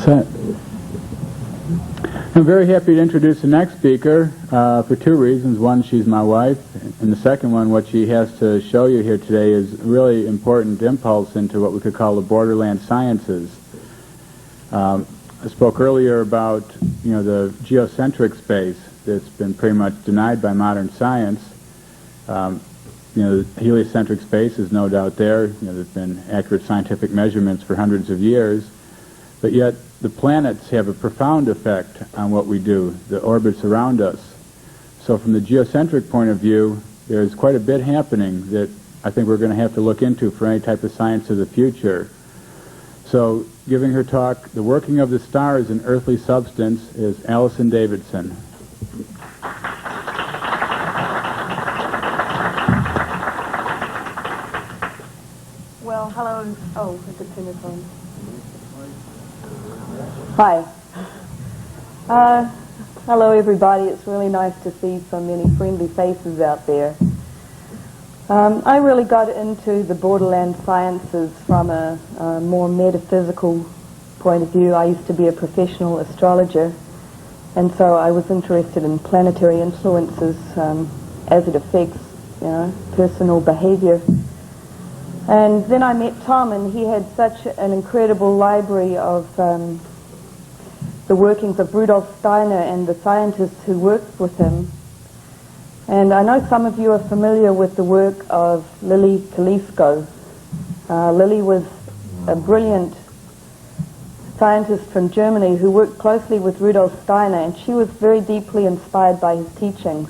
set. I'm very happy to introduce the next speaker for two reasons. One, she's my wife, and the second one, what she has to show you here today is really important impulse into what we could call the borderland sciences. I spoke earlier about, the geocentric space that's been pretty much denied by modern science. The heliocentric space is no doubt there. There's been accurate scientific measurements for hundreds of years, but yet the planets have a profound effect on what we do, the orbits around us. So from the geocentric point of view, there's quite a bit happening that I think we're going to have to look into for any type of science of the future. So giving her talk, The Working of the Stars in Earthly Substance, is Alison Davidson. Well, hello. Oh, I could turn it on. Hi. Hello, everybody. It's really nice to see so many friendly faces out there. I really got into the borderland sciences from a more metaphysical point of view. I used to be a professional astrologer, and so I was interested in planetary influences as it affects, personal behavior. And then I met Tom, and he had such an incredible library of the workings of Rudolf Steiner and the scientists who worked with him. And I know some of you are familiar with the work of Lilly Kolisko. Lilly was a brilliant scientist from Germany who worked closely with Rudolf Steiner, and she was very deeply inspired by his teachings.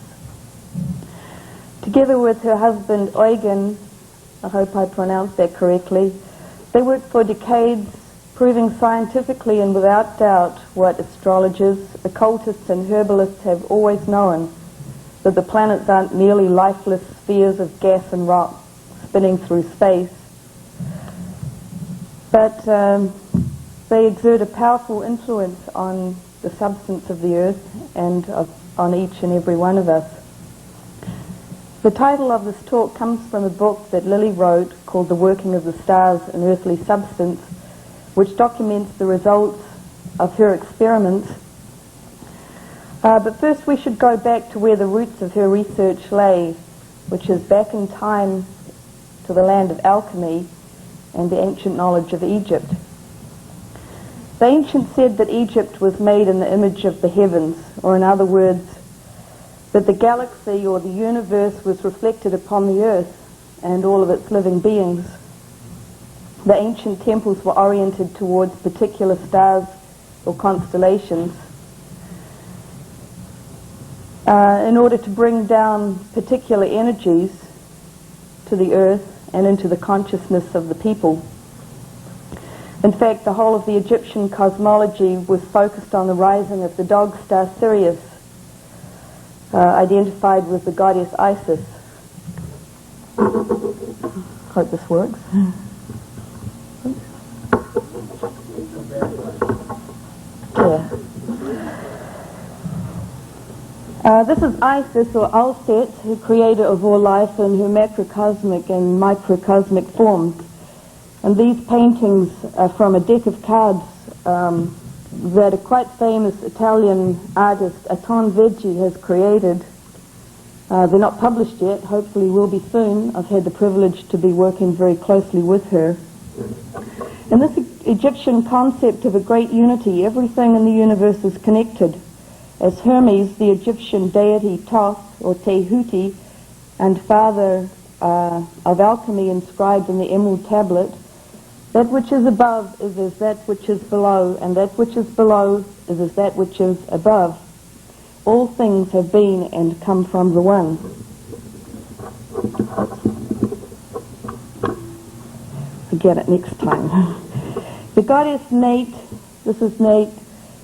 Together with her husband Eugen, I hope I pronounced that correctly, they worked for decades, proving scientifically and without doubt what astrologers, occultists and herbalists have always known, that the planets aren't merely lifeless spheres of gas and rock spinning through space, but they exert a powerful influence on the substance of the earth and on each and every one of us. The title of this talk comes from a book that Lilly wrote called The Working of the Stars in Earthly Substance, which documents the results of her experiments. But first we should go back to where the roots of her research lay, which is back in time to the land of alchemy and the ancient knowledge of Egypt. The ancients said that Egypt was made in the image of the heavens, or in other words, that the galaxy or the universe was reflected upon the earth and all of its living beings. The ancient temples were oriented towards particular stars or constellations in order to bring down particular energies to the earth and into the consciousness of the people. In fact, the whole of the Egyptian cosmology was focused on the rising of the dog star Sirius, identified with the goddess Isis. Hope this works. Yeah. This is Isis, or Alset, the creator of all life in her macrocosmic and microcosmic forms. And these paintings are from a deck of cards that a quite famous Italian artist, Anton Veggi, has created. They're not published yet, hopefully will be soon. I've had the privilege to be working very closely with her. And this Egyptian concept of a great unity, everything in the universe is connected. As Hermes, the Egyptian deity Thoth, or Tehuti, and father of alchemy inscribed in the emerald tablet, that which is above is as that which is below, and that which is below is as that which is above. All things have been and come from the One. Forget it next time. The goddess Nate, this is Nate,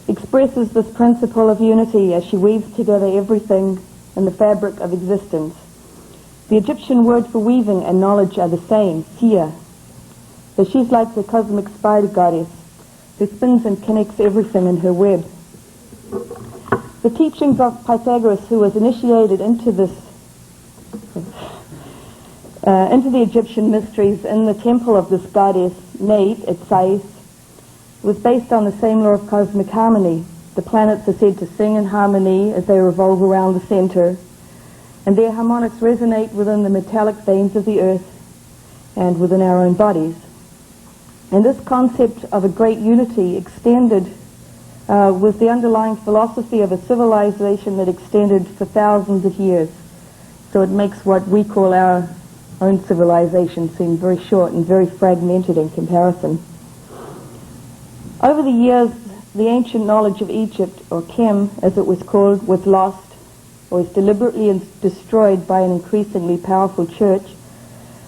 expresses this principle of unity as she weaves together everything in the fabric of existence. The Egyptian word for weaving and knowledge are the same, Sia. So she's like the cosmic spider goddess who spins and connects everything in her web. The teachings of Pythagoras, who was initiated into the Egyptian mysteries in the temple of this goddess Nate at Sais, was based on the same law of cosmic harmony. The planets are said to sing in harmony as they revolve around the center, and their harmonics resonate within the metallic veins of the earth and within our own bodies. And this concept of a great unity extended was the underlying philosophy of a civilization that extended for thousands of years. So it makes what we call our own civilization seem very short and very fragmented in comparison. Over the years, the ancient knowledge of Egypt, or Chem as it was called, was lost or was deliberately destroyed by an increasingly powerful church,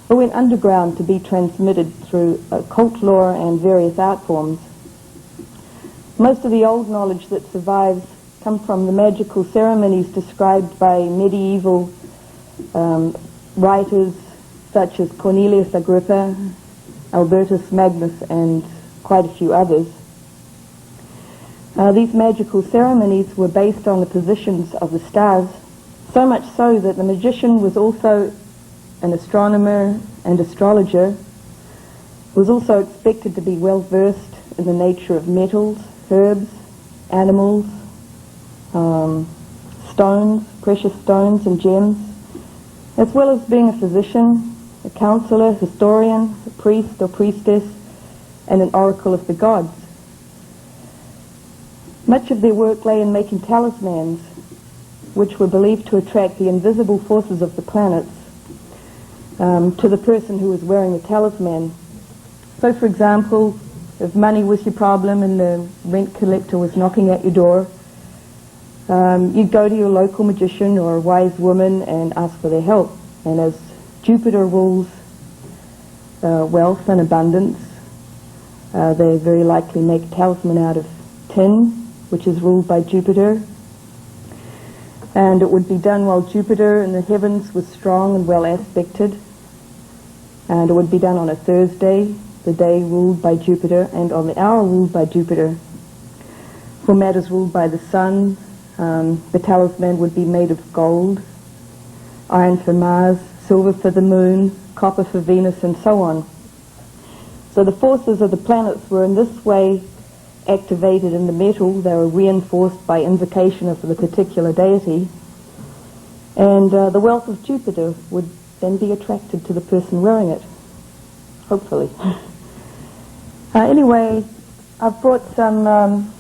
or went underground to be transmitted through occult lore and various art forms. Most of the old knowledge that survives come from the magical ceremonies described by medieval writers such as Cornelius Agrippa, Albertus Magnus, and quite a few others. These magical ceremonies were based on the positions of the stars, so much so that the magician was also an astronomer and astrologer, was also expected to be well versed in the nature of metals, herbs, animals, stones, precious stones and gems, as well as being a physician, a counselor, historian, a priest or priestess, and an oracle of the gods. Much of their work lay in making talismans, which were believed to attract the invisible forces of the planets to the person who was wearing the talisman. So, for example, if money was your problem and the rent collector was knocking at your door, you'd go to your local magician or a wise woman and ask for their help. And as Jupiter rules wealth and abundance, they very likely make a talisman out of tin, which is ruled by Jupiter. And it would be done while Jupiter in the heavens was strong and well aspected. And it would be done on a Thursday, the day ruled by Jupiter, and on the hour ruled by Jupiter. For matters ruled by the sun, the talisman would be made of gold, iron for Mars, silver for the moon, copper for Venus, and so on. So the forces of the planets were in this way activated in the metal. They were reinforced by invocation of the particular deity, and the wealth of Jupiter would then be attracted to the person wearing it, hopefully. Anyway, I've brought some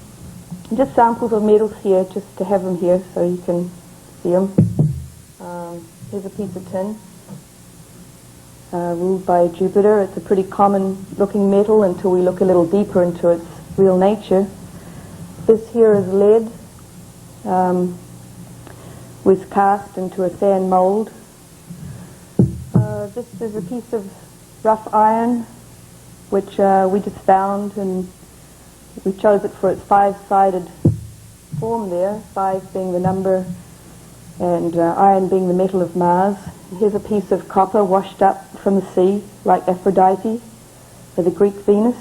just samples of metals here, just to have them here so you can see them. Here's a piece of tin ruled by Jupiter. It's a pretty common looking metal until we look a little deeper into its real nature. This here is lead, was cast into a sand mold. This is a piece of rough iron which we just found, and we chose it for its five-sided form there, 5 being the number and iron being the metal of Mars. Here's a piece of copper washed up from the sea, like Aphrodite, or the Greek Venus.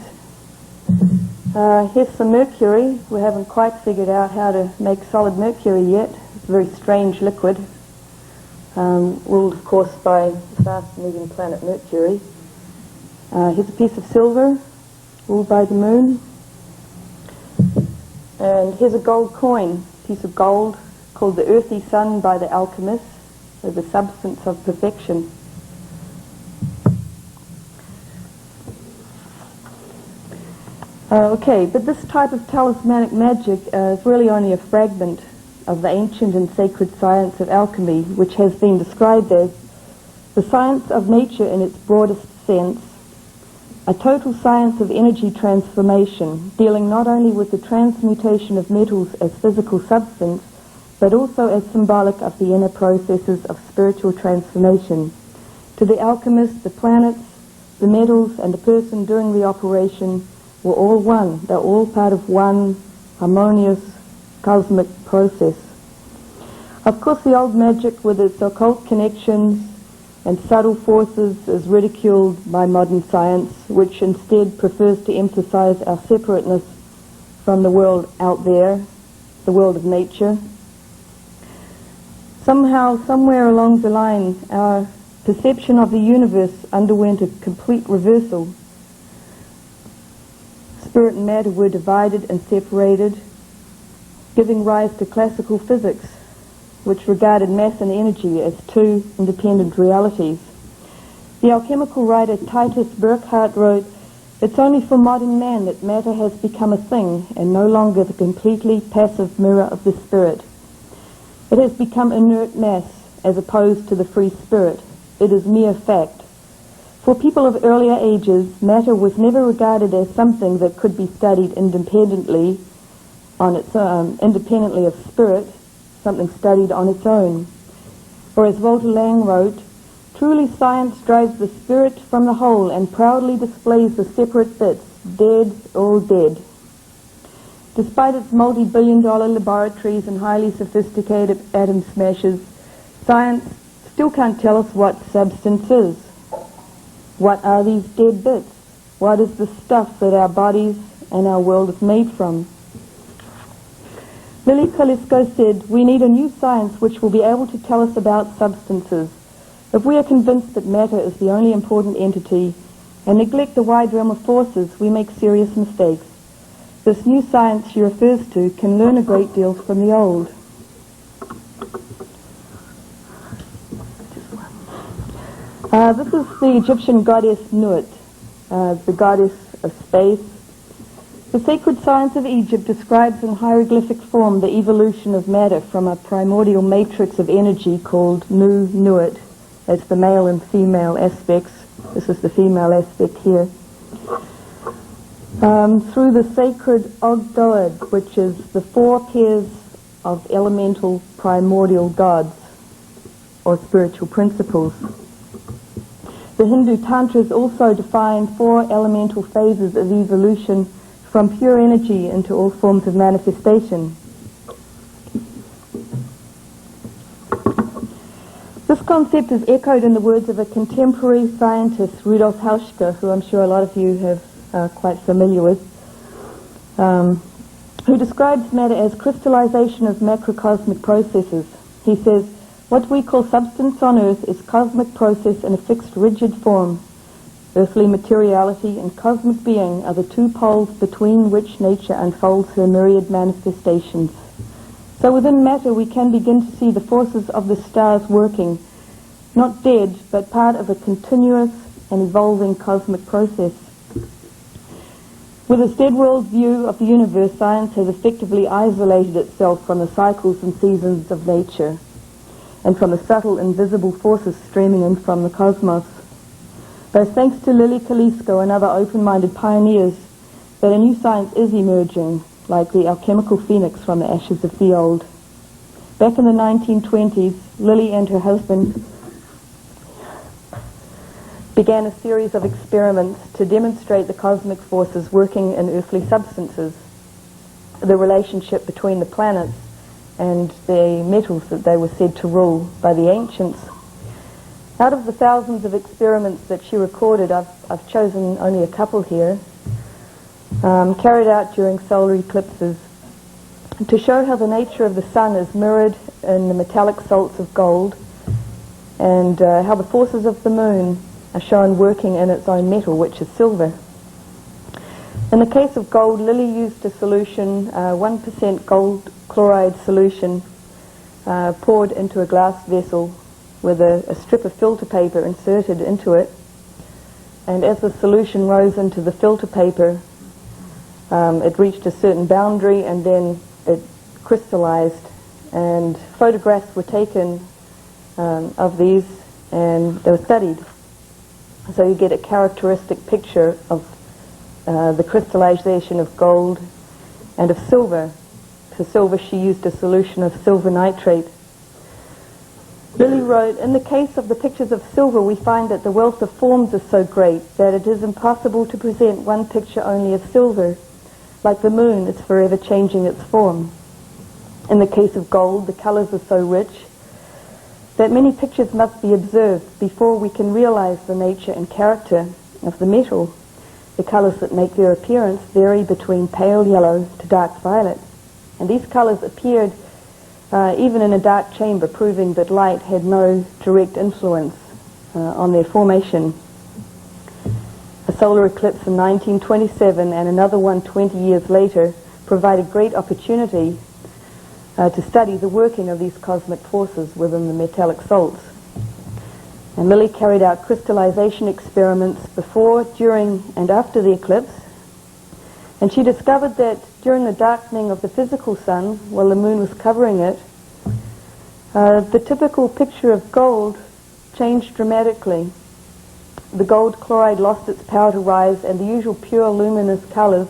Here's some mercury. We haven't quite figured out how to make solid mercury yet. It's a very strange liquid, ruled of course by the fast-moving planet Mercury. Here's a piece of silver, ruled by the moon. And here's a gold coin, piece of gold, called the earthy sun by the alchemists, or the substance of perfection. Okay, but this type of talismanic magic is really only a fragment of the ancient and sacred science of alchemy, which has been described as the science of nature in its broadest sense, a total science of energy transformation, dealing not only with the transmutation of metals as physical substance, but also as symbolic of the inner processes of spiritual transformation. To the alchemist, the planets, the metals, and the person doing the operation were all one. They're all part of one harmonious cosmic process. Of course, the old magic with its occult connections and subtle forces is ridiculed by modern science, which instead prefers to emphasize our separateness from the world out there, the world of nature. Somehow, somewhere along the line, our perception of the universe underwent a complete reversal. spirit and matter were divided and separated, giving rise to classical physics, which regarded mass and energy as two independent realities. The alchemical writer Titus Burckhardt wrote, "It's only for modern man that matter has become a thing and no longer the completely passive mirror of the spirit. It has become inert mass as opposed to the free spirit. It is mere fact. For people of earlier ages, matter was never regarded as something that could be studied independently independently of spirit, something studied on its own. Or as Walter Lang wrote, truly science drives the spirit from the whole and proudly displays the separate bits, dead, all dead." Despite its multi-billion-dollar laboratories and highly sophisticated atom smashes, science still can't tell us what substance is. What are these dead bits? What is the stuff that our bodies and our world is made from? Lilly Kolisko said, "We need a new science which will be able to tell us about substances. If we are convinced that matter is the only important entity and neglect the wide realm of forces, we make serious mistakes. This new science she refers to can learn a great deal from the old." This is the Egyptian goddess Nut, the goddess of space. The sacred science of Egypt describes in hieroglyphic form the evolution of matter from a primordial matrix of energy called Nuit. That's the male and female aspects. This is the female aspect here. Through the sacred Ogdoad, which is the 4 pairs of elemental primordial gods, or spiritual principles. The Hindu Tantras also define 4 elemental phases of evolution from pure energy into all forms of manifestation. This concept is echoed in the words of a contemporary scientist, Rudolf Steiner, who I'm sure a lot of you are quite familiar with, who describes matter as crystallization of macrocosmic processes. He says, "What we call substance on Earth is cosmic process in a fixed rigid form. Earthly materiality and cosmic being are the 2 poles between which nature unfolds her myriad manifestations. So within matter we can begin to see the forces of the stars working, not dead, but part of a continuous and evolving cosmic process." With its dead world view of the universe, science has effectively isolated itself from the cycles and seasons of nature and from the subtle invisible forces streaming in from the cosmos. But thanks to Lilly Kolisko and other open-minded pioneers, that a new science is emerging, like the alchemical phoenix from the ashes of the old. Back in the 1920s, Lilly and her husband began a series of experiments to demonstrate the cosmic forces working in earthly substances, the relationship between the planets and the metals that they were said to rule by the ancients. Out of the thousands of experiments that she recorded, I've chosen only a couple here, carried out during solar eclipses, to show how the nature of the sun is mirrored in the metallic salts of gold, and how the forces of the moon are shown working in its own metal, which is silver. In the case of gold, Lilly used a solution, 1% gold chloride solution, poured into a glass vessel with a strip of filter paper inserted into it, and as the solution rose into the filter paper, it reached a certain boundary and then it crystallized, and photographs were taken of these and they were studied. So you get a characteristic picture of the crystallization of gold and of silver. For silver she used a solution of silver nitrate. Lilly wrote, "In the case of the pictures of silver, we find that the wealth of forms is so great that it is impossible to present one picture only of silver. Like the moon, it's forever changing its form. In the case of gold, the colors are so rich that many pictures must be observed before we can realize the nature and character of the metal. The colors that make their appearance vary between pale yellow to dark violet, and these colors appeared even in a dark chamber, proving that light had no direct influence on their formation." A solar eclipse in 1927 and another one 20 years later provided great opportunity to study the working of these cosmic forces within the metallic salts. And Lilly carried out crystallization experiments before, during, and after the eclipse. And she discovered that during the darkening of the physical sun, while the moon was covering it, the typical picture of gold changed dramatically. The gold chloride lost its power to rise, and the usual pure luminous colors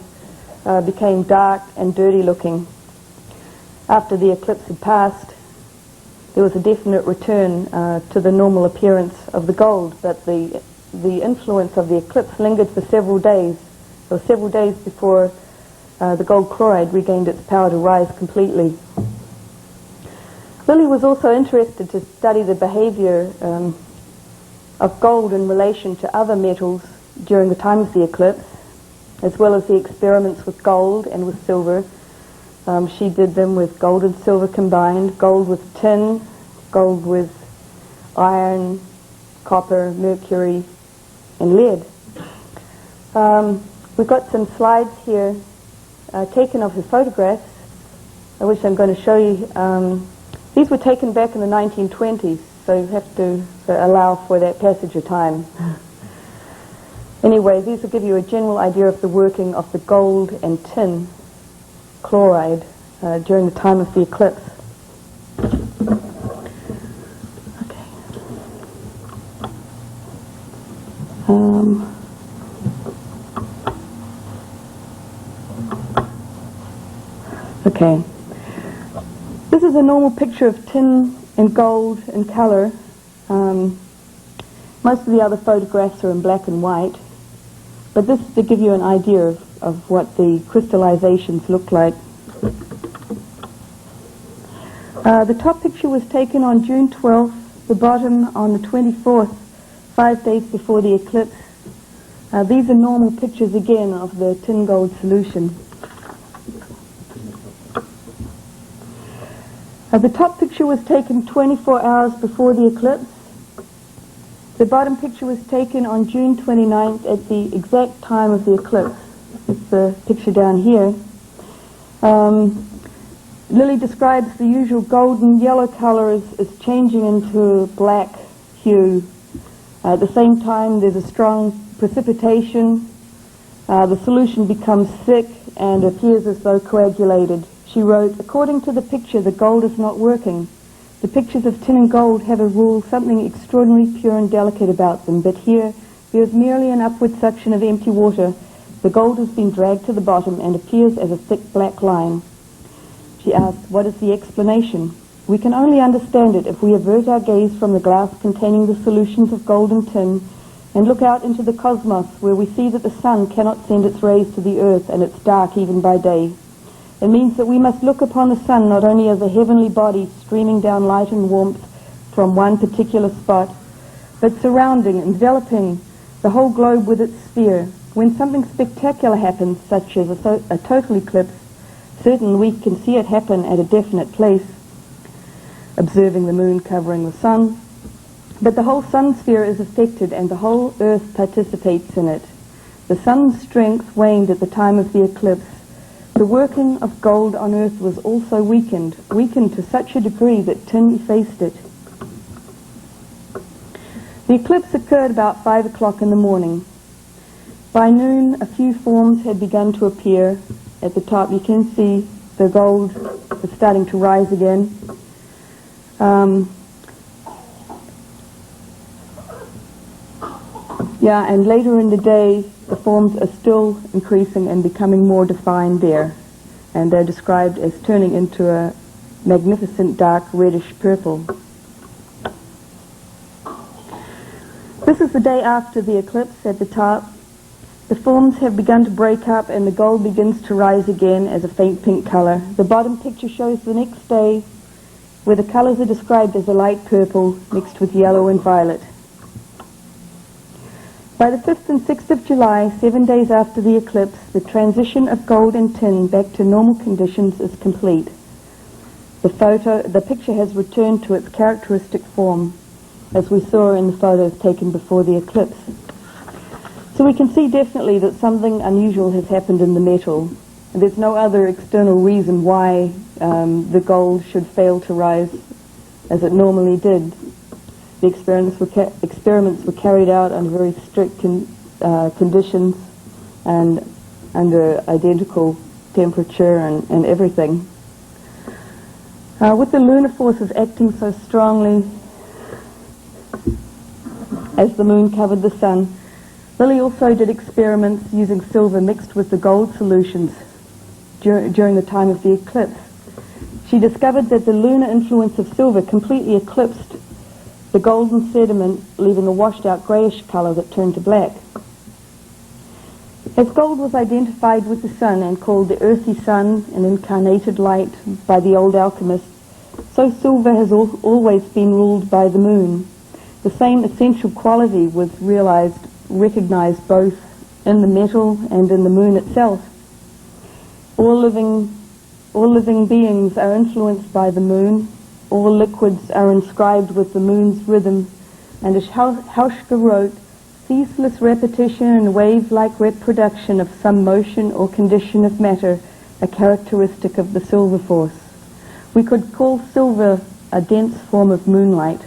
became dark and dirty looking. After the eclipse had passed, there was a definite return to the normal appearance of the gold, but the influence of the eclipse lingered for several days. Or several days before the gold chloride regained its power to rise completely. Lilly was also interested to study the behavior of gold in relation to other metals during the time of the eclipse, as well as the experiments with gold and with silver. She did them with gold and silver combined, gold with tin, gold with iron, copper, mercury, and lead. We've got some slides here taken of her photographs, which I'm going to show you. These were taken back in the 1920s, so you have to allow for that passage of time. Anyway, these will give you a general idea of the working of the gold and tin chloride during the time of the eclipse. Okay. This is a normal picture of tin and gold in color. Most of the other photographs are in black and white, but this is to give you an idea of what the crystallizations look like. The top picture was taken on June 12th, the bottom on the 24th, 5 days before the eclipse. These are normal pictures again of the tin gold solution. The top picture was taken 24 hours before the eclipse. The bottom picture was taken on June 29th at the exact time of the eclipse. It's the picture down here. Lilly describes the usual golden yellow color as changing into a black hue. At the same time, there's a strong precipitation. The solution becomes thick and appears as though coagulated. She wrote, "According to the picture, the gold is not working. The pictures of tin and gold have a rule, something extraordinarily pure and delicate about them, but here there is merely an upward suction of empty water. The gold has been dragged to the bottom and appears as a thick black line." She asked, "What is the explanation?" "We can only understand it if we avert our gaze from the glass containing the solutions of gold and tin and look out into the cosmos, where we see that the sun cannot send its rays to the earth and it's dark even by day. It means that we must look upon the sun not only as a heavenly body streaming down light and warmth from one particular spot, but surrounding, enveloping the whole globe with its sphere. When something spectacular happens, such as a total eclipse, certainly we can see it happen at a definite place, observing the moon covering the sun, but the whole sun sphere is affected and the whole earth participates in it. The sun's strength waned at the time of the eclipse. The working of gold on earth was also weakened to such a degree that tin effaced it. The eclipse occurred about 5 o'clock in the morning. By noon, a few forms had begun to appear. At the top, you can see the gold is starting to rise again. And later in the day, the forms are still increasing and becoming more defined there, and they're described as turning into a magnificent dark reddish purple. This is the day after the eclipse at the top. The forms have begun to break up and the gold begins to rise again as a faint pink color. The bottom picture shows the next day, where the colors are described as a light purple mixed with yellow and violet. By the 5th and 6th of July, 7 days after the eclipse, the transition of gold and tin back to normal conditions is complete. The picture has returned to its characteristic form, as we saw in the photos taken before the eclipse. So we can see definitely that something unusual has happened in the metal. And there's no other external reason why the gold should fail to rise as it normally did. The experiments were carried out under very strict conditions and under identical temperature and everything. With the lunar forces acting so strongly as the moon covered the sun, Lilly also did experiments using silver mixed with the gold solutions during the time of the eclipse. She discovered that the lunar influence of silver completely eclipsed the golden sediment, leaving a washed-out greyish colour that turned to black. As gold was identified with the sun and called the earthy sun, an incarnated light, by the old alchemists, so silver has always been ruled by the moon. The same essential quality was recognized both in the metal and in the moon itself. All living beings are influenced by the moon. All liquids are inscribed with the moon's rhythm, and as Hauschka wrote, ceaseless repetition and wave-like reproduction of some motion or condition of matter are characteristic of the silver force. We could call silver a dense form of moonlight.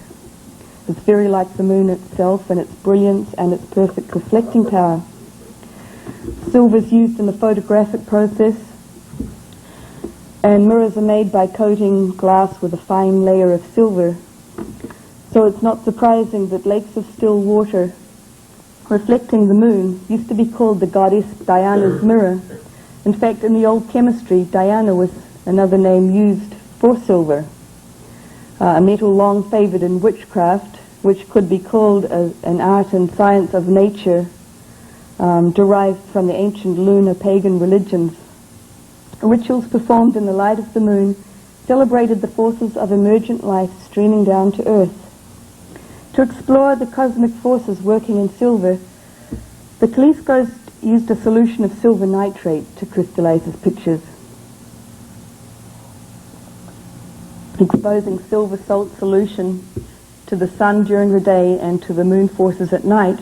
It's very like the moon itself in its brilliance and its perfect reflecting power. Silver is used in the photographic process, and mirrors are made by coating glass with a fine layer of silver. So it's not surprising that lakes of still water reflecting the moon used to be called the goddess Diana's mirror. In fact, in the old chemistry, Diana was another name used for silver, a metal long favoured in witchcraft, which could be called an art and science of nature derived from the ancient lunar pagan religions. Rituals performed in the light of the moon celebrated the forces of emergent life streaming down to Earth. To explore the cosmic forces working in silver, the Koliskos used a solution of silver nitrate to crystallize his pictures. Exposing silver salt solution to the sun during the day and to the moon forces at night,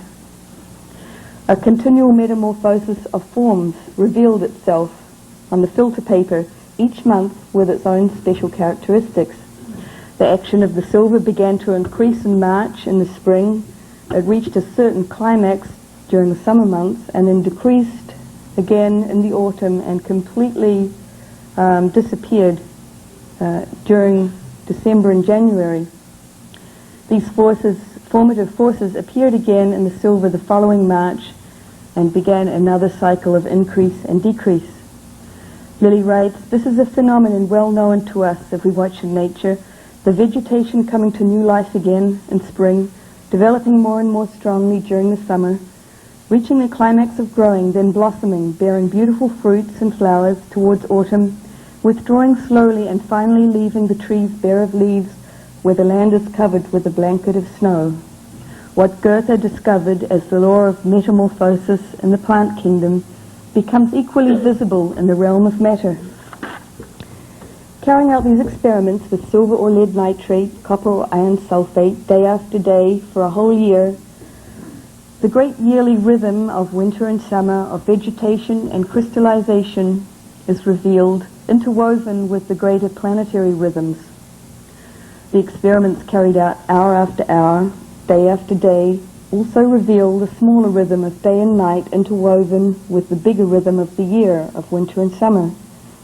a continual metamorphosis of forms revealed itself on the filter paper each month with its own special characteristics. The action of the silver began to increase in March. In the spring, it reached a certain climax during the summer months and then decreased again in the autumn and completely disappeared during December and January. These formative forces appeared again in the silver the following March and began another cycle of increase and decrease. Lilly writes, "This is a phenomenon well known to us if we watch in nature, the vegetation coming to new life again in spring, developing more and more strongly during the summer, reaching the climax of growing, then blossoming, bearing beautiful fruits and flowers towards autumn, withdrawing slowly and finally leaving the trees bare of leaves where the land is covered with a blanket of snow. What Goethe discovered as the law of metamorphosis in the plant kingdom becomes equally visible in the realm of matter." Carrying out these experiments with silver or lead nitrate, copper or iron sulfate, day after day for a whole year, the great yearly rhythm of winter and summer, of vegetation and crystallization is revealed, interwoven with the greater planetary rhythms. The experiments carried out hour after hour, day after day, also reveal the smaller rhythm of day and night interwoven with the bigger rhythm of the year of winter and summer.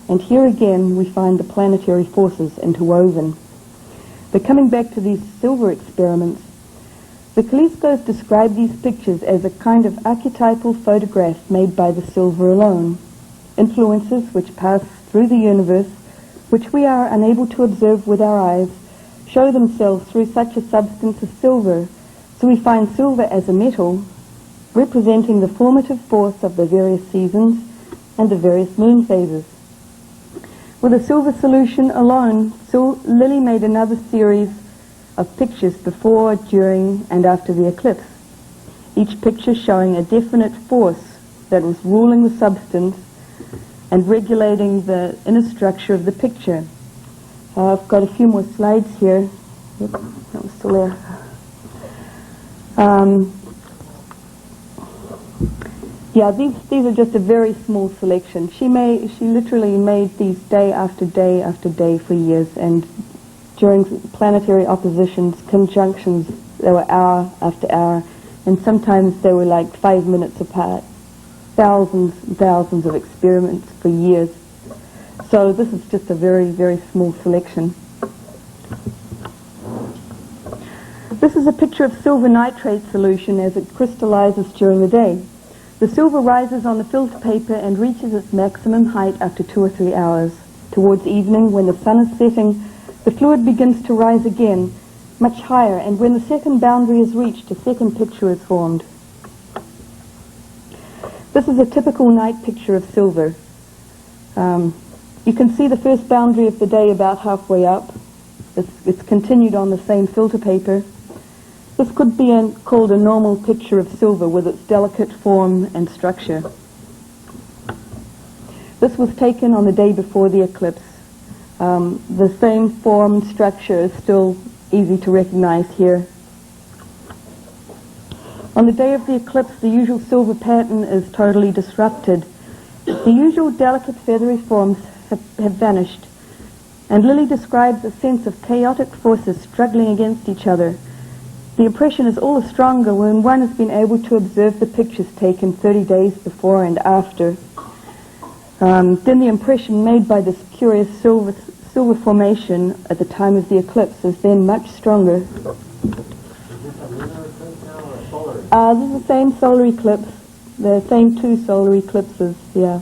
And here again we find the planetary forces interwoven. But coming back to these silver experiments, the Koliskos describe these pictures as a kind of archetypal photograph made by the silver alone. Influences which pass through the universe, which we are unable to observe with our eyes, show themselves through such a substance as silver. So we find silver as a metal representing the formative force of the various seasons and the various moon phases. With a silver solution alone, Lilly made another series of pictures before, during, and after the eclipse, each picture showing a definite force that was ruling the substance and regulating the inner structure of the picture. I've got a few more slides here. Yep, that was still there. Yeah, these are just a very small selection. She literally made these day after day after day for years, and during planetary oppositions, conjunctions, they were hour after hour, and sometimes they were like 5 minutes apart. Thousands and thousands of experiments for years. So this is just a very, very small selection. This is a picture of silver nitrate solution as it crystallizes during the day. The silver rises on the filter paper and reaches its maximum height after 2 or 3 hours. Towards evening, when the sun is setting, the fluid begins to rise again, much higher, and when the second boundary is reached, a second picture is formed. This is a typical night picture of silver. You can see the first boundary of the day about halfway up. It's continued on the same filter paper. This could be called a normal picture of silver with its delicate form and structure. This was taken on the day before the eclipse. The same form and structure is still easy to recognize here. On the day of the eclipse, the usual silver pattern is totally disrupted. The usual delicate feathery forms have vanished, and Lilly describes a sense of chaotic forces struggling against each other. The impression is all the stronger when one has been able to observe the pictures taken 30 days before and after. Then the impression made by this curious silver formation at the time of the eclipse is then much stronger. This is the same solar eclipse, the same 2 solar eclipses, yeah.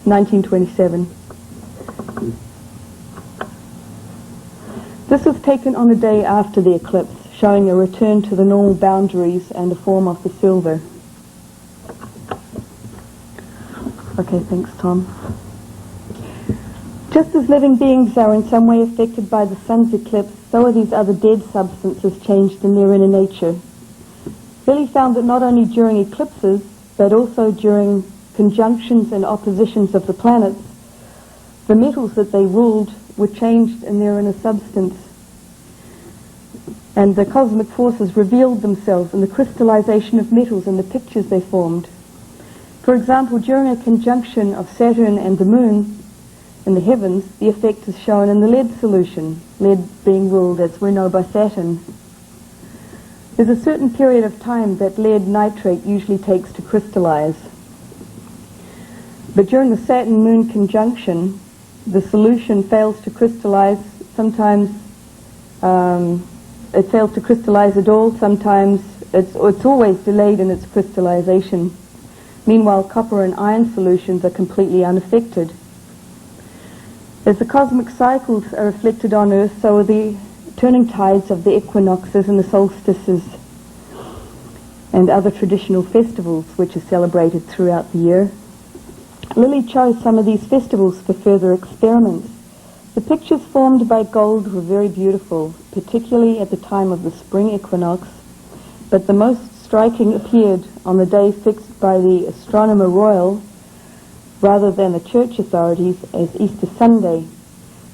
1927. This was taken on the day after the eclipse, showing a return to the normal boundaries and a form of the silver. Okay, thanks, Tom. Just as living beings are in some way affected by the sun's eclipse, so are these other dead substances changed in their inner nature. Lilly found that not only during eclipses, but also during conjunctions and oppositions of the planets, the metals that they ruled were changed in their inner substance. And the cosmic forces revealed themselves in the crystallization of metals and the pictures they formed. For example, during a conjunction of Saturn and the Moon in the heavens, the effect is shown in the lead solution, lead being ruled, as we know, by Saturn. There's a certain period of time that lead nitrate usually takes to crystallize. But during the Saturn-Moon conjunction, the solution fails to crystallize. Sometimes it fails to crystallize at all. Sometimes it's always delayed in its crystallization. Meanwhile, copper and iron solutions are completely unaffected. As the cosmic cycles are reflected on Earth, so are the turning tides of the equinoxes and the solstices and other traditional festivals which are celebrated throughout the year. Lilly chose some of these festivals for further experiments. The pictures formed by gold were very beautiful, particularly at the time of the spring equinox, but the most striking appeared on the day fixed by the Astronomer Royal, rather than the church authorities, as Easter Sunday.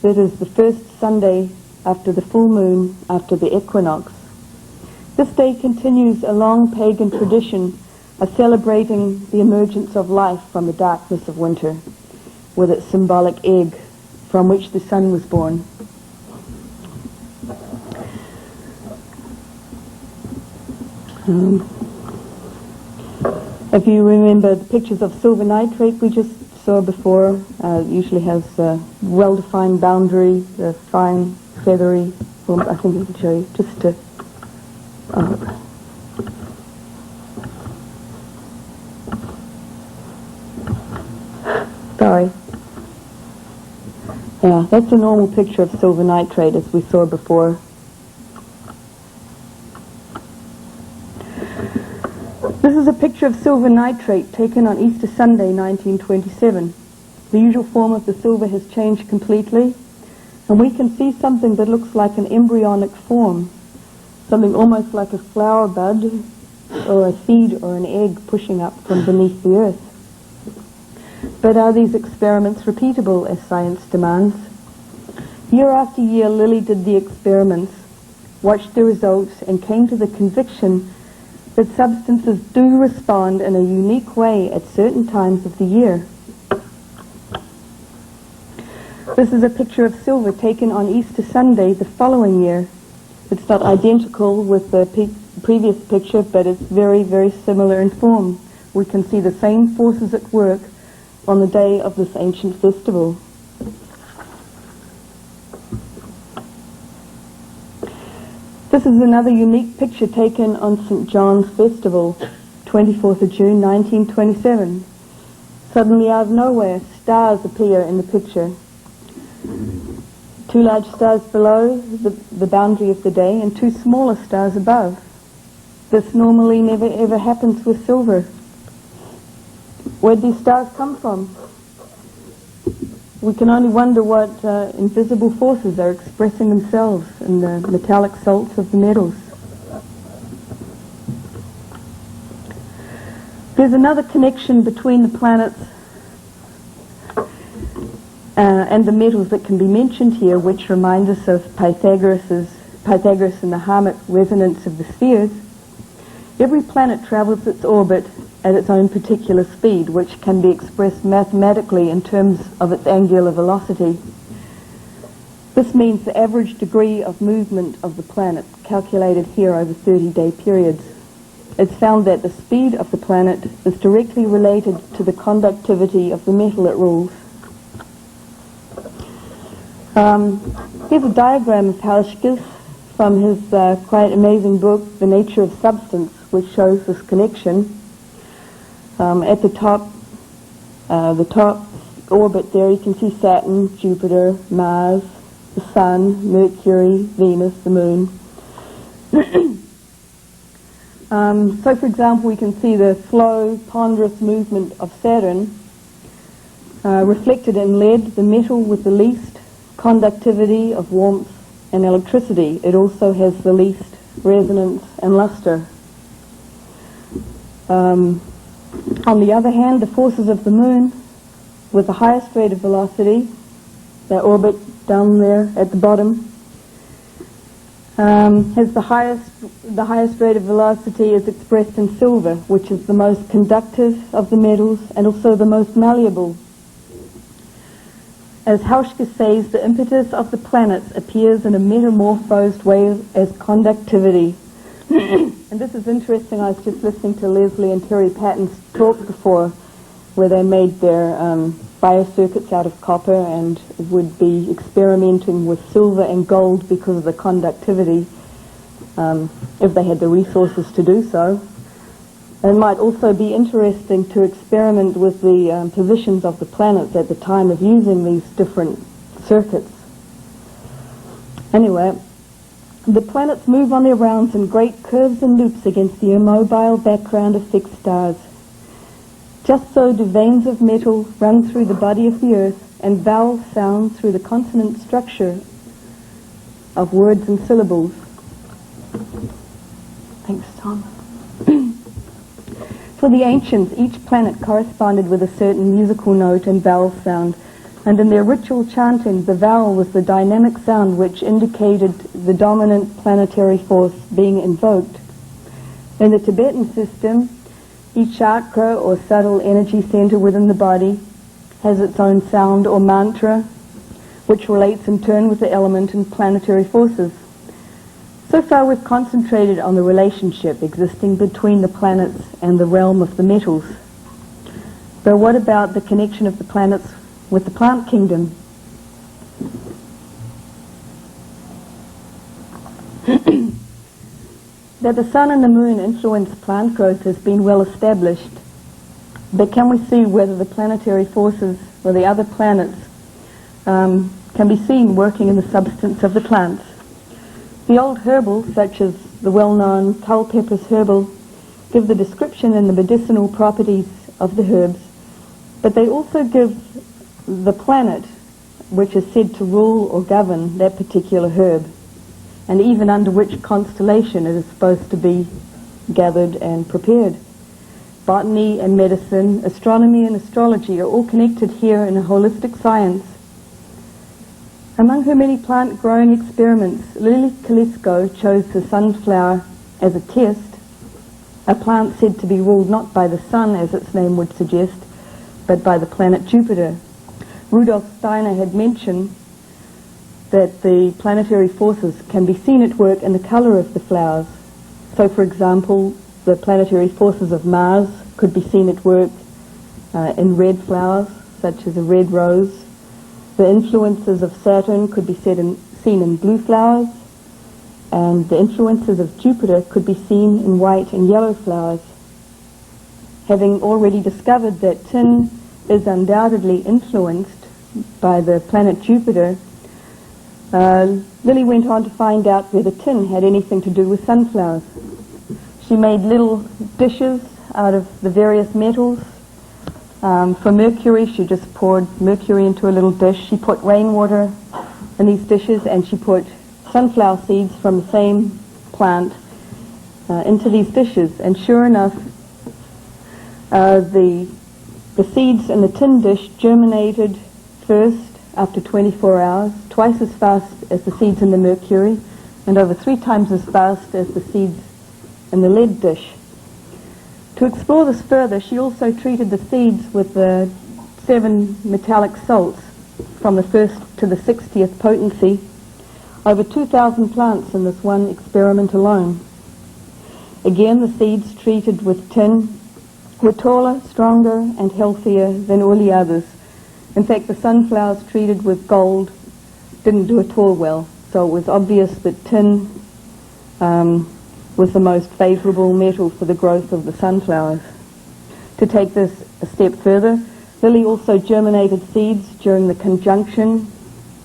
That is the first Sunday after the full moon, after the equinox. This day continues a long pagan tradition of celebrating the emergence of life from the darkness of winter, with its symbolic egg from which the sun was born. If you remember the pictures of silver nitrate we just saw before, it usually has a well-defined boundary, a fine, feathery form. I think I can show you just to... Sorry. Yeah, that's a normal picture of silver nitrate as we saw before. This is a picture of silver nitrate taken on Easter Sunday, 1927. The usual form of the silver has changed completely, and we can see something that looks like an embryonic form, something almost like a flower bud or a seed or an egg pushing up from beneath the earth. But are these experiments repeatable, as science demands? Year after year, Lilly did the experiments, watched the results, and came to the conviction that substances do respond in a unique way at certain times of the year. This is a picture of silver taken on Easter Sunday the following year. It's not identical with the previous picture, but it's very, very similar in form. We can see the same forces at work on the day of this ancient festival. This is another unique picture taken on St. John's Festival, 24th of June 1927. Suddenly out of nowhere, stars appear in the picture. Two large stars below the boundary of the day and two smaller stars above. This normally never ever happens with silver. Where do these stars come from? We can only wonder what invisible forces are expressing themselves in the metallic salts of the metals. There's another connection between the planets and the metals that can be mentioned here, which reminds us of Pythagoras and the harmonic resonance of the spheres. Every planet travels its orbit at its own particular speed, which can be expressed mathematically in terms of its angular velocity. This means the average degree of movement of the planet, calculated here over 30-day periods. It's found that the speed of the planet is directly related to the conductivity of the metal it rules. Here's a diagram of Hauschka's from his quite amazing book, The Nature of Substance, which shows this connection. At the top orbit there, you can see Saturn, Jupiter, Mars, the Sun, Mercury, Venus, the Moon. So, for example, we can see the slow, ponderous movement of Saturn reflected in lead, the metal with the least conductivity of warmth and electricity. It also has the least resonance and luster. On the other hand, the forces of the Moon, with the highest rate of velocity, their orbit down there at the bottom, has the highest rate of velocity is expressed in silver, which is the most conductive of the metals and also the most malleable. As Hauschka says, the impetus of the planets appears in a metamorphosed way as conductivity. And this is interesting. I was just listening to Leslie and Terry Patton's talk before, where they made their biocircuits out of copper and would be experimenting with silver and gold because of the conductivity, if they had the resources to do so. It might also be interesting to experiment with the positions of the planets at the time of using these different circuits. Anyway, the planets move on their rounds in great curves and loops against the immobile background of fixed stars. Just so do veins of metal run through the body of the Earth and vowels sound through the consonant structure of words and syllables. Thanks, Tom. For the ancients, each planet corresponded with a certain musical note and vowel sound, and in their ritual chanting, the vowel was the dynamic sound which indicated the dominant planetary force being invoked. In the Tibetan system, each chakra or subtle energy center within the body has its own sound or mantra, which relates in turn with the element and planetary forces. So far we've concentrated on the relationship existing between the planets and the realm of the metals. But what about the connection of the planets with the plant kingdom? That the sun and the moon influence plant growth has been well established. But can we see whether the planetary forces or the other planets can be seen working in the substance of the plants? The old herbals, such as the well-known Culpeper's herbal, give the description and the medicinal properties of the herbs, but they also give the planet, which is said to rule or govern that particular herb, and even under which constellation it is supposed to be gathered and prepared. Botany and medicine, astronomy and astrology are all connected here in a holistic science. Among her many plant-growing experiments, Lilly Kolisko chose the sunflower as a test, a plant said to be ruled not by the sun, as its name would suggest, but by the planet Jupiter. Rudolf Steiner had mentioned that the planetary forces can be seen at work in the color of the flowers. So, for example, the planetary forces of Mars could be seen at work in red flowers, such as a red rose. The influences of Saturn could be seen in blue flowers, and the influences of Jupiter could be seen in white and yellow flowers. Having already discovered that tin is undoubtedly influenced by the planet Jupiter, Lilly went on to find out whether tin had anything to do with sunflowers. She made little dishes out of the various metals. For Mercury, she just poured mercury into a little dish. She put rainwater in these dishes, and she put sunflower seeds from the same plant into these dishes. And sure enough, the seeds in the tin dish germinated first after 24 hours, twice as fast as the seeds in the mercury, and over 3 times as fast as the seeds in the lead dish. To explore this further, she also treated the seeds with the 7 metallic salts from the 1st to the 60th potency, over 2,000 plants in this one experiment alone. Again, the seeds treated with tin were taller, stronger, and healthier than all the others. In fact, the sunflowers treated with gold didn't do at all well, so it was obvious that tin was the most favorable metal for the growth of the sunflowers. To take this a step further, Lilly also germinated seeds during the conjunction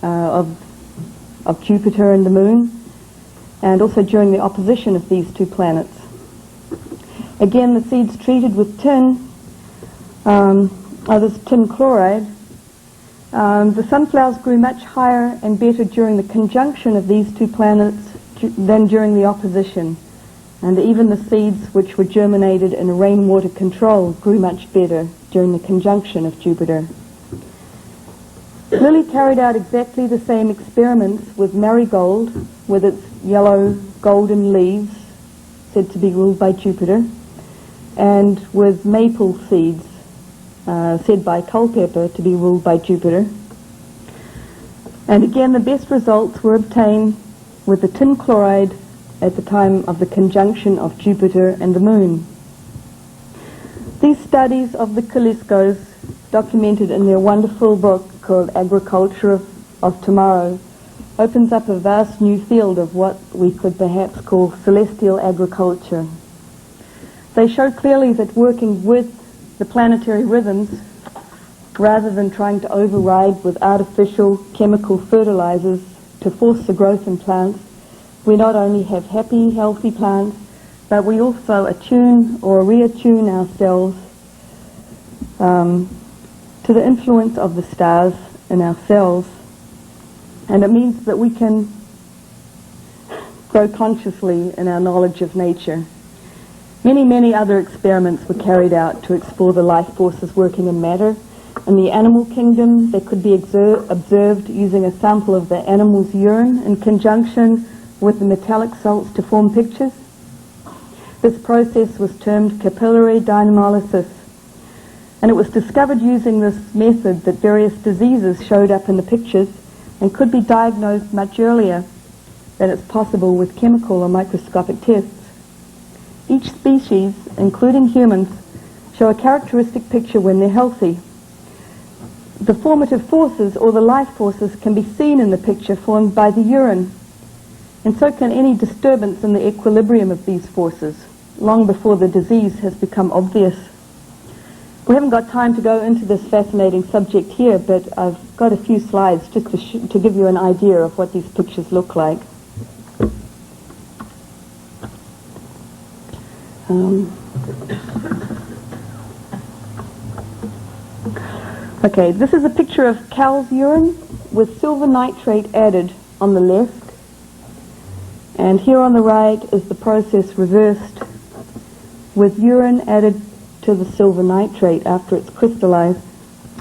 of Jupiter and the Moon, and also during the opposition of these 2 planets. Again, the seeds treated with tin, this tin chloride, the sunflowers grew much higher and better during the conjunction of these 2 planets than during the opposition. And even the seeds which were germinated in a rainwater control grew much better during the conjunction of Jupiter. Lilly carried out exactly the same experiments with marigold, with its yellow golden leaves, said to be ruled by Jupiter, and with maple seeds, said by Culpeper to be ruled by Jupiter. And again, the best results were obtained with the tin chloride at the time of the conjunction of Jupiter and the Moon. These studies of the Koliskos, documented in their wonderful book called Agriculture of Tomorrow, opens up a vast new field of what we could perhaps call celestial agriculture. They show clearly that working with the planetary rhythms, rather than trying to override with artificial chemical fertilizers to force the growth in plants, we not only have happy, healthy plants, but we also attune or reattune ourselves to the influence of the stars in our cells. And it means that we can grow consciously in our knowledge of nature. Many, many other experiments were carried out to explore the life forces working in matter. In the animal kingdom, they could be observed using a sample of the animal's urine in conjunction with the metallic salts to form pictures. This process was termed capillary dynamolysis, and it was discovered using this method that various diseases showed up in the pictures and could be diagnosed much earlier than it's possible with chemical or microscopic tests. Each species, including humans, show a characteristic picture when they're healthy. The formative forces, or the life forces, can be seen in the picture formed by the urine, and so can any disturbance in the equilibrium of these forces, long before the disease has become obvious. We haven't got time to go into this fascinating subject here, but I've got a few slides just to give you an idea of what these pictures look like. Okay, this is a picture of cow's urine with silver nitrate added on the left. And here on the right is the process reversed with urine added to the silver nitrate after it's crystallized.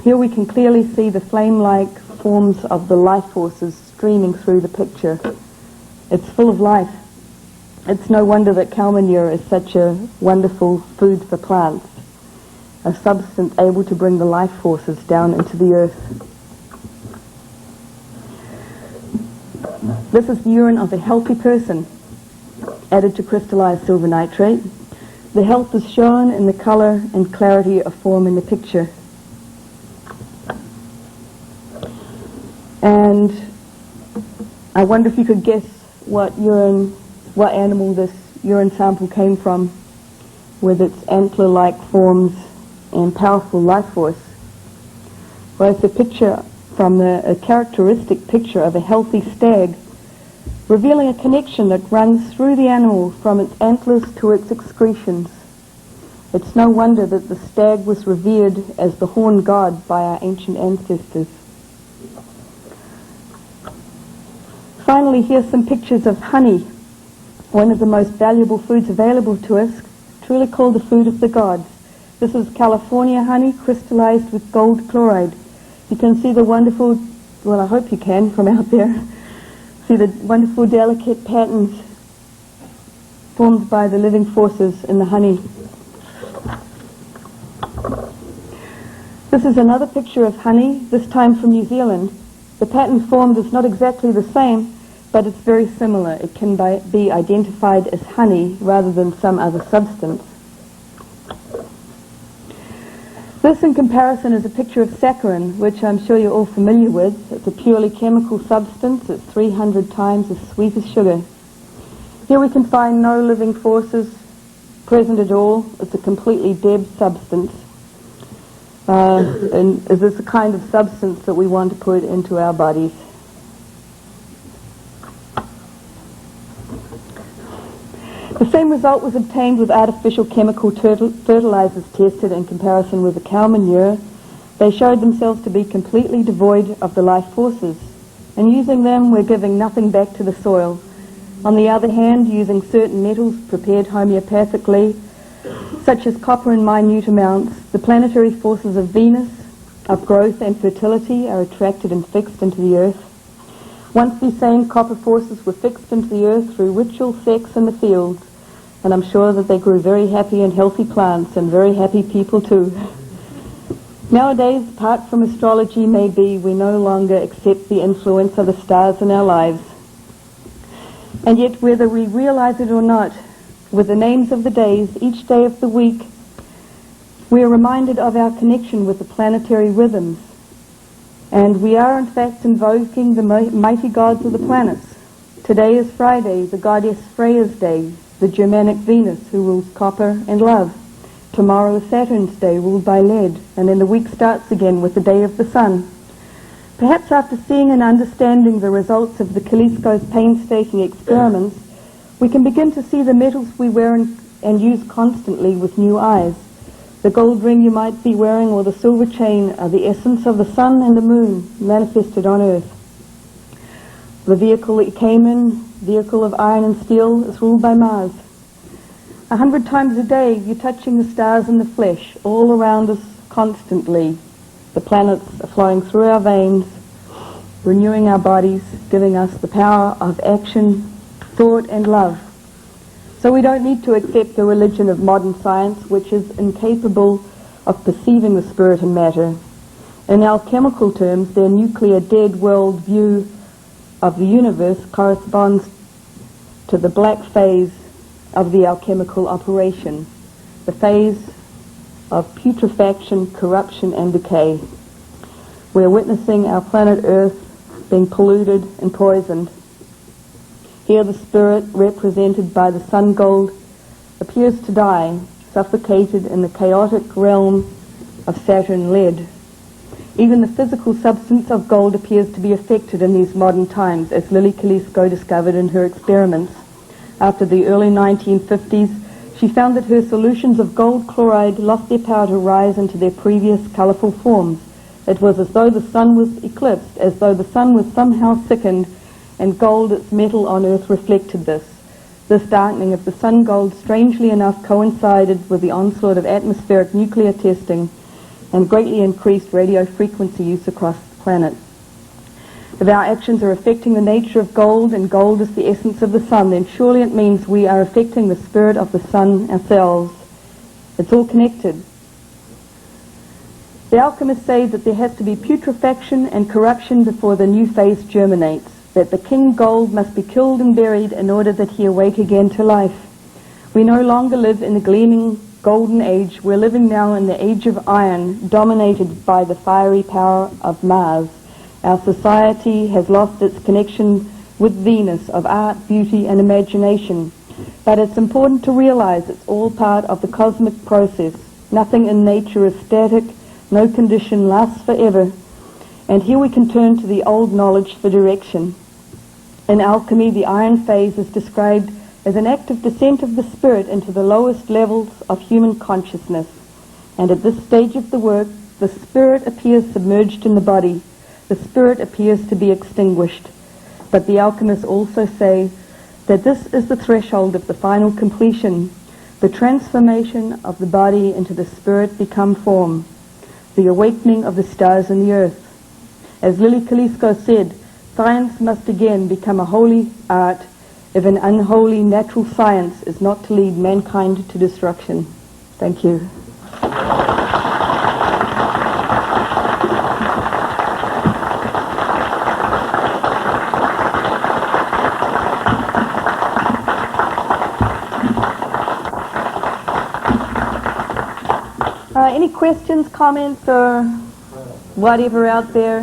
Here we can clearly see the flame-like forms of the life forces streaming through the picture. It's full of life. It's no wonder that cow manure is such a wonderful food for plants, a substance able to bring the life forces down into the earth. This is the urine of a healthy person, added to crystallized silver nitrate. The health is shown in the color and clarity of form in the picture. And I wonder if you could guess what animal this urine sample came from, with its antler-like forms and powerful life force. Well, it's a picture from a characteristic picture of a healthy stag, revealing a connection that runs through the animal from its antlers to its excretions. It's no wonder that the stag was revered as the horn god by our ancient ancestors. Finally, here's some pictures of honey, one of the most valuable foods available to us, truly called the food of the gods. This is California honey crystallized with gold chloride. You can see the wonderful, well, I hope you can from out there, see the wonderful delicate patterns formed by the living forces in the honey. This is another picture of honey, this time from New Zealand. The pattern formed is not exactly the same, but it's very similar. It can be identified as honey rather than some other substance. This, in comparison, is a picture of saccharin, which I'm sure you're all familiar with. It's a purely chemical substance. It's 300 times as sweet as sugar. Here we can find no living forces present at all. It's a completely dead substance. And is this the kind of substance that we want to put into our bodies? The same result was obtained with artificial chemical fertilizers tested in comparison with the cow manure. They showed themselves to be completely devoid of the life forces, and using them we're giving nothing back to the soil. On the other hand, using certain metals prepared homeopathically, such as copper in minute amounts, the planetary forces of Venus, of growth and fertility, are attracted and fixed into the earth. Once these same copper forces were fixed into the earth through ritual sex in the fields, and I'm sure that they grew very happy and healthy plants and very happy people too. Nowadays, apart from astrology, maybe we no longer accept the influence of the stars in our lives. And yet, whether we realize it or not, with the names of the days, each day of the week, we are reminded of our connection with the planetary rhythms. And we are, in fact, invoking the mighty gods of the planets. Today is Friday, the goddess Freya's day, the Germanic Venus, who rules copper and love. Tomorrow is Saturn's day, ruled by lead, and then the week starts again with the day of the sun. Perhaps after seeing and understanding the results of the Kolisko's painstaking experiments, we can begin to see the metals we wear and use constantly with new eyes. The gold ring you might be wearing or the silver chain are the essence of the sun and the moon manifested on earth. The vehicle that you came in, vehicle of iron and steel, is ruled by Mars. 100 times a day you're touching the stars in the flesh, all around us constantly. The planets are flowing through our veins, renewing our bodies, giving us the power of action, thought and love. So we don't need to accept the religion of modern science, which is incapable of perceiving the spirit and matter. In alchemical terms, their nuclear dead world view of the universe corresponds to the black phase of the alchemical operation, the phase of putrefaction, corruption and decay. We are witnessing our planet Earth being polluted and poisoned. Here the spirit, represented by the sun gold, appears to die, suffocated in the chaotic realm of Saturn lead. Even the physical substance of gold appears to be affected in these modern times, as Lilly Kolisko discovered in her experiments. After the early 1950s, she found that her solutions of gold chloride lost their power to rise into their previous colorful forms. It was as though the sun was eclipsed, as though the sun was somehow sickened, and gold, its metal on Earth, reflected this. This darkening of the sun gold, strangely enough, coincided with the onslaught of atmospheric nuclear testing and greatly increased radio frequency use across the planet. If our actions are affecting the nature of gold, and gold is the essence of the sun, then surely it means we are affecting the spirit of the sun ourselves. It's all connected. The alchemists say that there has to be putrefaction and corruption before the new phase germinates, that the king gold must be killed and buried in order that he awake again to life. We no longer live in the gleaming golden age. We're living now in the age of iron, dominated by the fiery power of Mars. Our society has lost its connection with Venus of art, beauty and imagination. But it's important to realize it's all part of the cosmic process. Nothing in nature is static. No condition lasts forever. And here we can turn to the old knowledge for direction. In alchemy, the iron phase is described as an active descent of the spirit into the lowest levels of human consciousness. And at this stage of the work, the spirit appears submerged in the body. The spirit appears to be extinguished. But the alchemists also say that this is the threshold of the final completion, the transformation of the body into the spirit become form, the awakening of the stars and the earth. As Lilly Kolisko said, science must again become a holy art if an unholy natural science is not to lead mankind to destruction. Thank you. Any questions, comments, or whatever out there?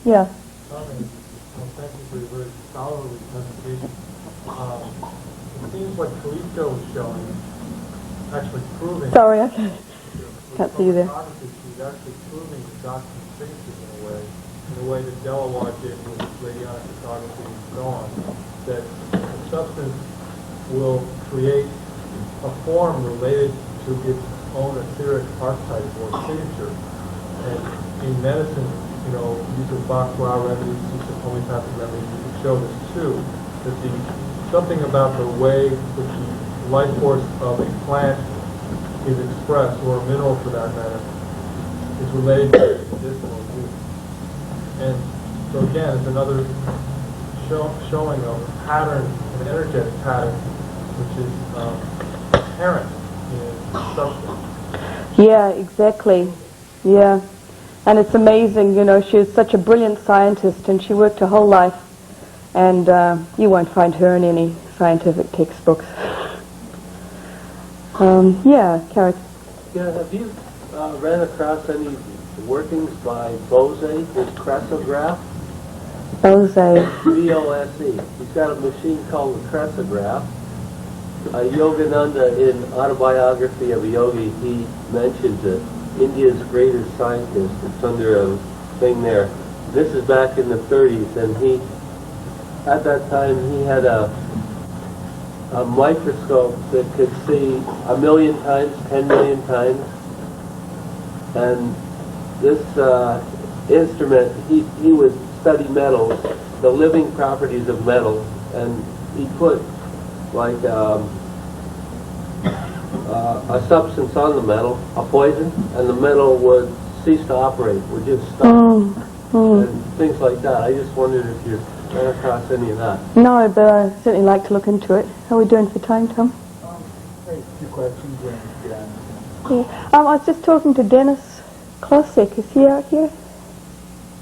Yeah. Thank you for your very scholarly presentation. It seems like Kolisko was showing, actually proving... Sorry, I can't see you there. She's actually proving the doctrine of figures in a way that Delaware did with radionic photography and so on, that the substance will create a form related to its own etheric archetype or signature. And in medicine, you know, use of Bach-Ra remedies, use of homeopathic remedies, you can show this too, that something about the way that the life force of a plant is expressed, or a mineral for that matter, is related to medicinal use. And so again, it's another showing of a pattern, an energetic pattern, which is inherent in substance. Yeah, exactly. Yeah. And it's amazing, you know, she was such a brilliant scientist and she worked her whole life, and you won't find her in any scientific textbooks. Yeah, Carrick. Yeah, have you ran across any workings by Bose, his crestograph? Bose. B-O-S-E. He's got a machine called the crestograph. Yogananda, in Autobiography of a Yogi, he mentions it. India's greatest scientist. It's under a thing there. This is back in the 30s, and he, at that time, he had a microscope that could see 1 million times, 10 million times, and this instrument, he would study metals, the living properties of metals, and he put like a substance on the metal, a poison, and the metal would cease to operate, would just stop, and things like that. I just wondered if you ran across any of that. No, but I certainly like to look into it. How are we doing for time, Tom? Hey, 2 questions and get on. Yeah. I was just talking to Dennis Klosek. Is he out here?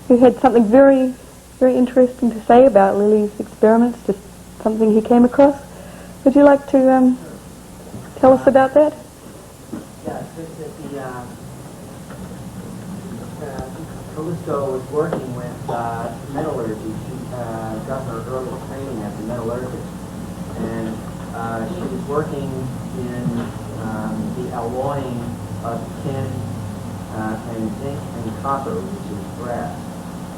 Who had something very, very interesting to say about Lily's experiments, just something he came across. Would you like to tell us about that? Yeah, it's just that Kolisko was working with metallurgy. She got her early training as a metallurgist, and she was working in the alloying of tin and zinc and copper, which is brass.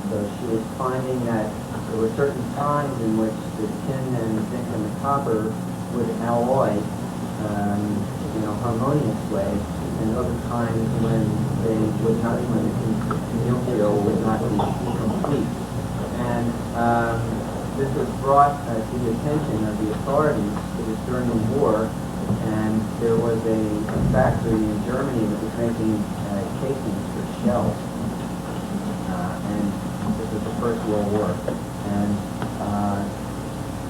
So she was finding that there were certain times in which the tin and the zinc and the copper would alloy in a harmonious way, and other times when they would not, when the nuclear would not be complete. And this was brought to the attention of the authorities. It was during the war, and there was a factory in Germany that was making casings for shells. And the of the First World War. And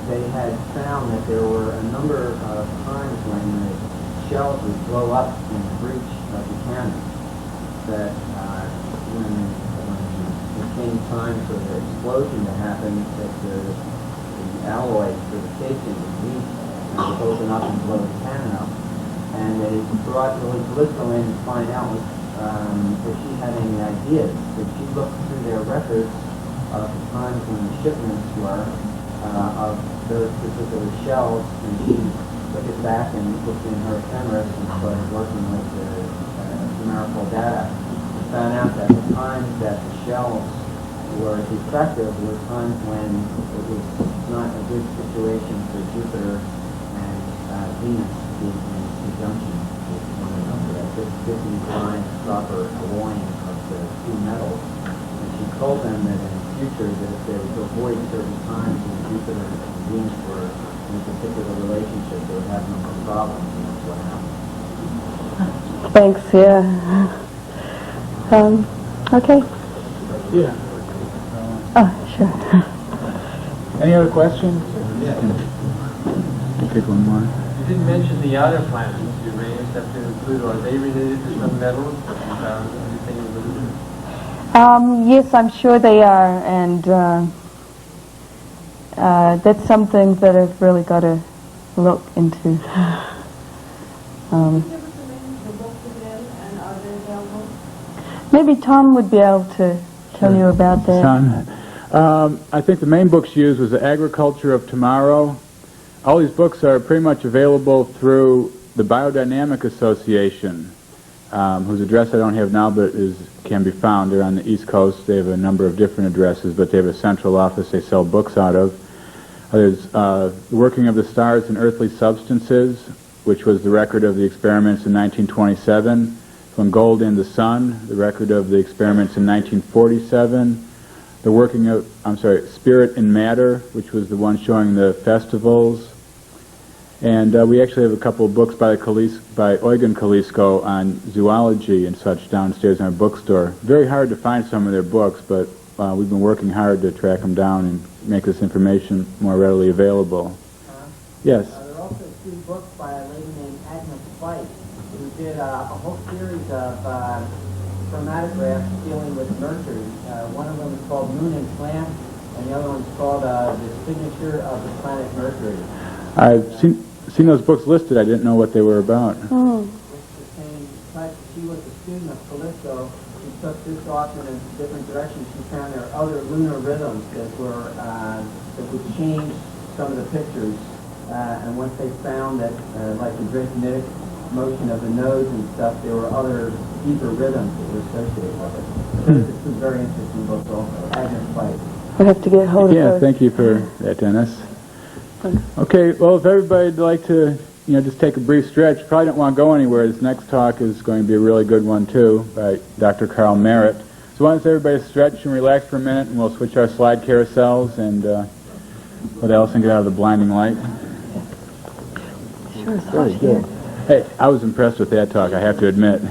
they had found that there were a number of times when the shells would blow up in the breech of the cannon, that when it came time for the explosion to happen, that the alloy for the casing would leak and would open up and blow the cannon up. And they brought Lilly Kolisko in to find out if she had any ideas. But she looked through their records of the times when the shipments were of those particular shells, and she took it back and looked in her ephemeris and started working with the numerical data. We found out that the times that the shells were defective were times when it was not a good situation for Jupiter and Venus being in conjunction with one another. This didn't find proper alloying of the two metals. And she told them that in the future that if they would avoid certain times when Jupiter and Venus were in a particular relationship, they would have no more problems, and that's what happened. Thanks, yeah. Okay. Yeah. Oh, sure. Any other questions? Yeah. I'll take one more. You didn't mention the outer planets you raised up to include. Are they related to some metals? Have you found anything related? Yes, I'm sure they are, and that's something that I've really got to look into. Maybe Tom would be able to tell you about that. Son, I think the main books used was The Agriculture of Tomorrow. All these books are pretty much available through the Biodynamic Association, whose address I don't have now, but can be found. They're on the East Coast. They have a number of different addresses, but they have a central office they sell books out of. There's The Working of the Stars and Earthly Substances, which was the record of the experiments in 1927. From Gold in the Sun, the record of the experiments in 1947. The working of, Spirit in Matter, which was the one showing the festivals. And we actually have a couple of books by Eugen Kolisko on zoology and such downstairs in our bookstore. Very hard to find some of their books, but we've been working hard to track them down and make this information more readily available. Yes? There are also two books by a lady named Agnes White, who did a whole series of chromatographs dealing with Mercury. One of them is called Moon and Slant, and the other one's called The Signature of the Planet Mercury. I've seen those books listed. I didn't know what they were about. It's the same type. She was a student of Kolisko. She took this off in a different direction. She found there are other lunar rhythms that would change some of the pictures. And once they found that, like the draconitic motion of the nose and stuff, there were other deeper rhythms that were associated with it. This is a very interesting book also. Agnes White. We'll have to get hold of her. Yeah, thank you for that, Dennis. Okay, well, if everybody'd like to, just take a brief stretch, probably don't want to go anywhere. This next talk is going to be a really good one, too, by Dr. Carl Merritt. So why don't everybody stretch and relax for a minute, and we'll switch our slide carousels and let Alison get out of the blinding light. Sure. Very good. Hey, I was impressed with that talk, I have to admit.